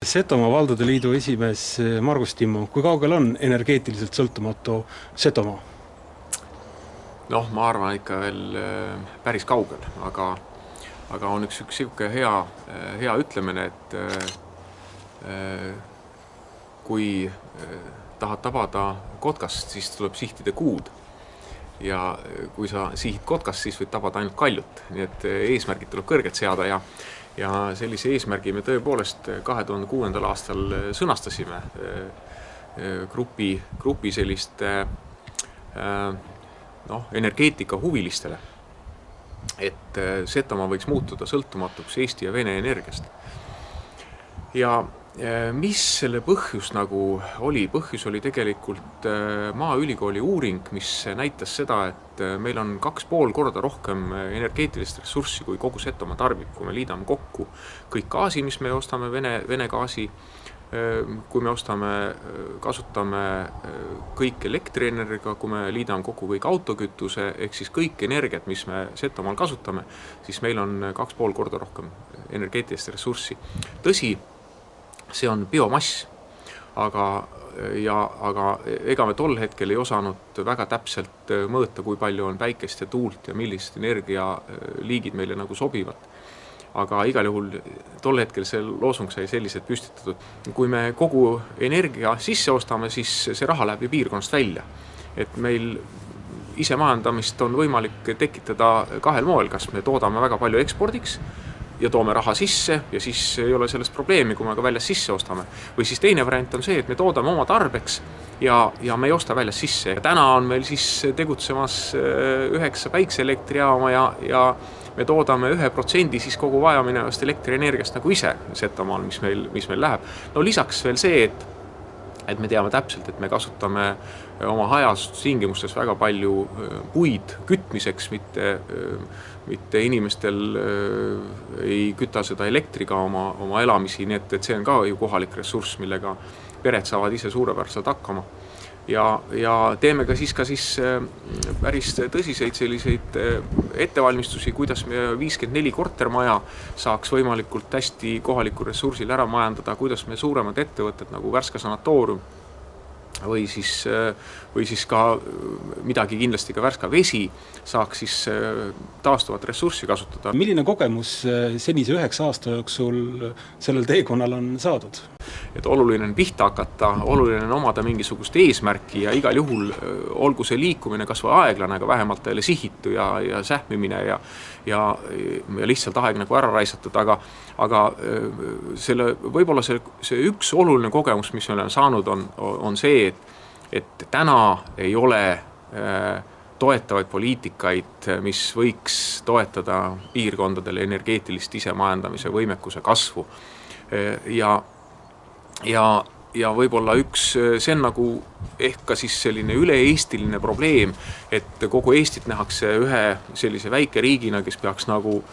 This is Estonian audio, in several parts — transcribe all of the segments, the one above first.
Setomaa valdade liidu esimees Margus Timmu, kui kaugel on energeetiliselt sõltumatu Setomaa? Noh, ma arvan ikka veel päris kaugel, aga on üks siuke hea ütlemine, et kui tahad tabada kotkast, siis tuleb sihtida kuud. Ja kui sa sihid kotkast, siis võid tabada ainult kaljut. Nii et eesmärgid tuleb kõrget seada ja sellise eesmärgi me tõepoolest 2006. aastal sõnastasime grupi selliste energeetika huvilistele, et Setomaa võiks muutuda sõltumatuks Eesti ja Vene energiast. Ja mis selle põhjus nagu oli? Põhjus oli tegelikult Maaülikooli uuring, mis näitas seda, et meil on 2,5 korda rohkem energeetilist ressurssi, kui kogu Setomaa tarbib, kui me liidame kokku kõik gaasi, mis me ostame Vene gaasi, kui me kasutame kõik elektrienergia, kui me liidame kokku kõik autokütuse, ehk siis kõik energiat, mis me Setomaal kasutame, siis meil on 2,5 korda rohkem energeetilist ressurssi. Tõsi, see on biomass, aga ega me tol hetkel ei osanud väga täpselt mõõta, kui palju on päikest ja tuult ja millised energialiigid meile nagu sobivad. Aga igal juhul tol hetkel see loosung sai sellised püstitatud. Kui me kogu energia sisse ostame, siis see raha läheb ju piirkonnast välja. Et meil ise majandamist on võimalik tekitada kahel moel, kas me toodame väga palju ekspordiks ja toome raha sisse ja siis ei ole sellest probleemi, kui me ka väljas sisse ostame. Või siis teine variant on see, et me toodame oma tarbeks ja me ei osta väljas sisse. Ja täna on meil siis tegutsemas 9 päikseelektrijaama ja me toodame 1% siis kogu vajaminevast elektrienergiast nagu ise Setomaal, mis meil läheb. No lisaks veel see, et me teame täpselt, et me kasutame oma hajaasutustingimustes väga palju puid kütmiseks, mitte inimestel ei küta seda elektriga oma elamisi, nii et see on ka ju kohalik ressurss, millega pered saavad ise suurepäraselt hakkama. Ja teeme ka siis päris tõsiseid selliseid ettevalmistusi, kuidas me 54 kortermaja saaks võimalikult hästi kohalikul ressursil ära majandada, kuidas me suuremad ettevõtted nagu Värska sanatoorium või siis ka midagi kindlasti ka Värska vesi saaks siis taastuvat ressurssi kasutada. Milline kogemus senise 9 aasta jooksul sellel teekonnal on saadud? Et oluline on pihta hakata, oluline on omada mingisugust eesmärki ja igal juhul olgu see liikumine kas või aeglane, aga vähemalt teile sihitu ja sähmimine ja lihtsalt aeg nagu ära raisatud, aga võib-olla see üks oluline kogemus, mis me oleme saanud, on see, et täna ei ole toetavaid poliitikaid, mis võiks toetada piirkondadele energeetilist isemajandamise võimekuse kasvu. Ja võib-olla see on nagu ehk ka siis selline üle-eestiline probleem, et kogu Eestit nähakse ühe sellise väike riigina, kes peaks nagu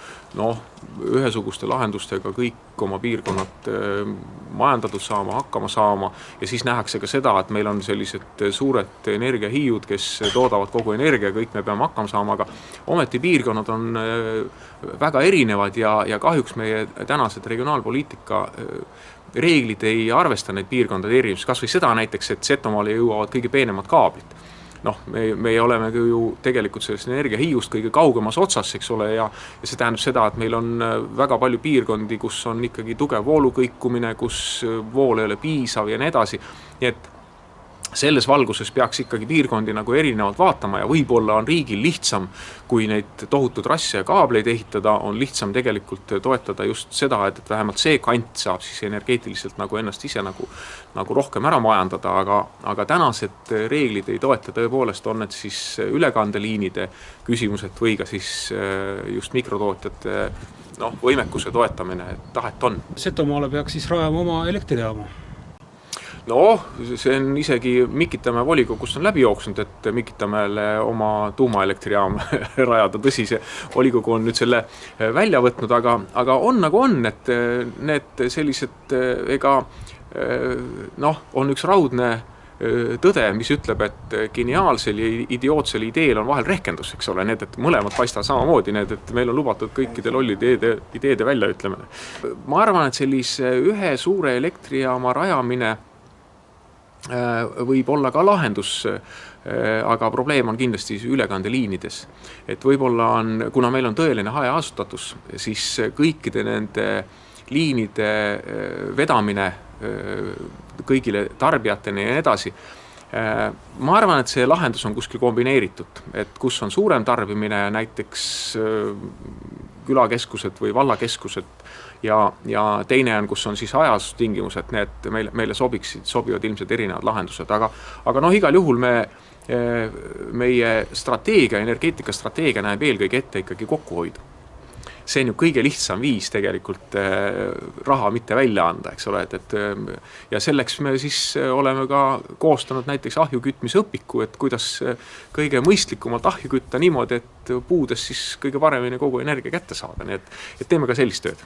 ühesuguste lahendustega kõik oma piirkonnad majandatud saama, hakkama saama ja siis nähakse ka seda, et meil on sellised suured energiahiiud, kes toodavad kogu energia, kõik me peame hakkama saama, aga ometi piirkonnad on väga erinevad ja kahjuks meie tänased regionaalpoliitika reeglid ei arvesta neid piirkondade erinevust, kas või seda näiteks, et Setomaale jõuavad kõige peenemad kaablid. Me oleme ju tegelikult sellest energiahiiust kõige kaugemas otsas, eks ole, ja see tähendab seda, et meil on väga palju piirkondi, kus on ikkagi tugev voolukõikumine, kus vool ei ole piisav ja nii edasi. Nii et selles valguses peaks ikkagi piirkondi nagu erinevalt vaatama ja võib-olla on riigil lihtsam, kui neid tohutud rasse ja kaableid ehitada, on lihtsam tegelikult toetada just seda, et vähemalt see kant saab siis energeetiliselt nagu ennast ise nagu rohkem ära majandada, aga tänased reeglid ei toeta tõepoolest, on need siis ülekandeliinide küsimused või ka siis just mikrotootjate võimekuse toetamine, et tahet on. Setomaale peaks siis rajama oma elektrijaama. See on isegi Mikitamäe volikogust on läbi jooksnud, et Mikitamäele oma tuumaelektrijaam rajada. Tõsi, see volikogu on nüüd selle välja võtnud, aga on nagu on, et need sellised on üks raudne tõde, mis ütleb, et geniaalsel ja idiootsel ideel on vahel rehkendus, eks ole, need, et mõlemad paistavad samamoodi, need, et meil on lubatud kõikide lollide ideede väljaütlemine. Ma arvan, et sellise ühe suure elektrijaama rajamine võib olla ka lahendus, aga probleem on kindlasti ülekandeliinides. Et võib-olla on, kuna meil on tõeline hajaasutatus, siis kõikide nende liinide vedamine kõigile tarbijateni ja edasi. Ma arvan, et see lahendus on kuskil kombineeritud, et kus on suurem tarbimine, näiteks külakeskused või vallakeskused ja teine on, kus on siis hajaasustingimused, need meile sobivad ilmselt erinevad lahendused, aga igal juhul meie strateegia, energeetikastrateegia näeb eelkõige ette ikkagi kokkuhoidu. See on ju kõige lihtsam viis tegelikult raha mitte välja anda, eks ole, ja selleks me siis oleme ka koostanud näiteks ahjukütmise õpiku, et kuidas kõige mõistlikumalt ahju kütta niimoodi, et puudes siis kõige paremini kogu energia kätte saada, nii et teeme ka sellist tööd.